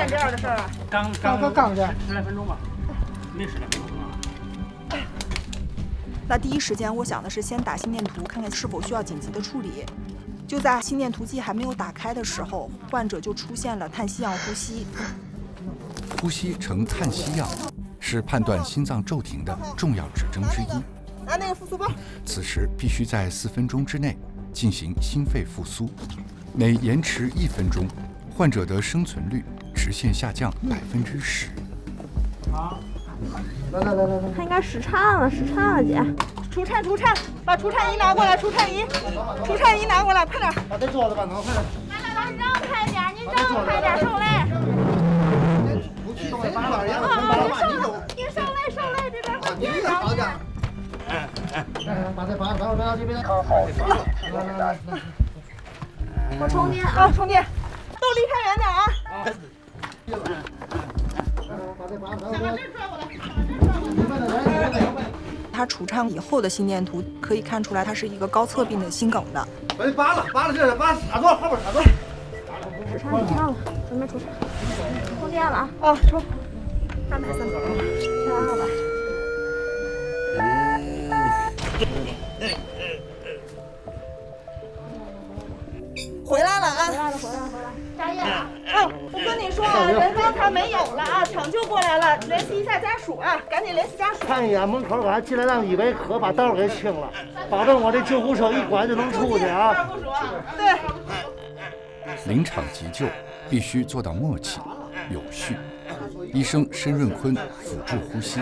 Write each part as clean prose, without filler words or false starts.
这样的事儿啊？刚的，10来分钟吧，没10来分钟啊。那第一时间我想的是先打心电图，看看是否需要紧急的处理。就在心电图机还没有打开的时候，患者就出现了叹息样呼吸。呼吸呈叹息样，是判断心脏骤停的重要指征之一。拿那个复苏包。此时必须在4分钟之内进行心肺复苏，每延迟1分钟，患者的生存率直线下降10%。好，来，他应该室颤了，姐。除颤，把除颤仪拿过来，除颤仪拿过来，快点。把这桌子搬走，快点。来，让开点，你让开点，受累。谁拔了？你受累，这边快点。好点。把这拔了，这边。来。我充电啊，充电，都离开远点啊。把这拔了，把这拽过来。他除颤以后的心电图可以看出来，他是一个高侧并的心梗的。把这拔了，这拔插座后边插座。室颤了，准备除颤，充电了啊！啊，充。300。调好吧。回来了啊！回来了，扎液了。啊，我跟你说啊，人刚才没有了啊，抢救过来了，联系一下家属啊，赶紧联系家属。看一眼门口，我还尽量让医卫科把道给清了，保证我这救护车一关就能出去啊。对。临场急救必须做到默契、有序。医生申润坤辅助呼吸，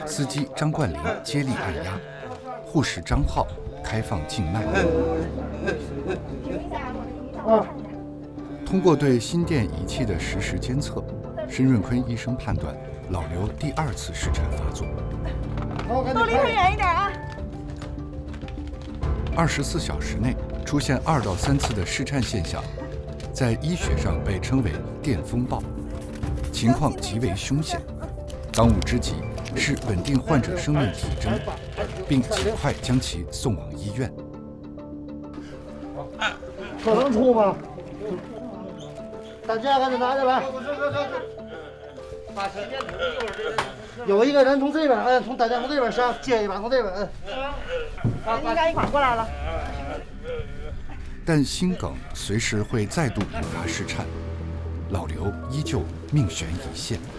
司机张冠霖接力按压，护士张浩开放静脉。通过对心电仪器的实时监测，申润坤医生判断老刘第2次室颤发作。都离他远一点啊！24小时内出现2到3次的室颤现象，在医学上被称为电风暴，情况极为凶险。当务之急是稳定患者生命体征，并尽快将其送往医院。可能出吗？大家赶紧拿下来。有一个人从这边，大家从这边上，接一把从这边，应该一块过来了。但心梗随时会再度引发室颤，老刘依旧命悬一线。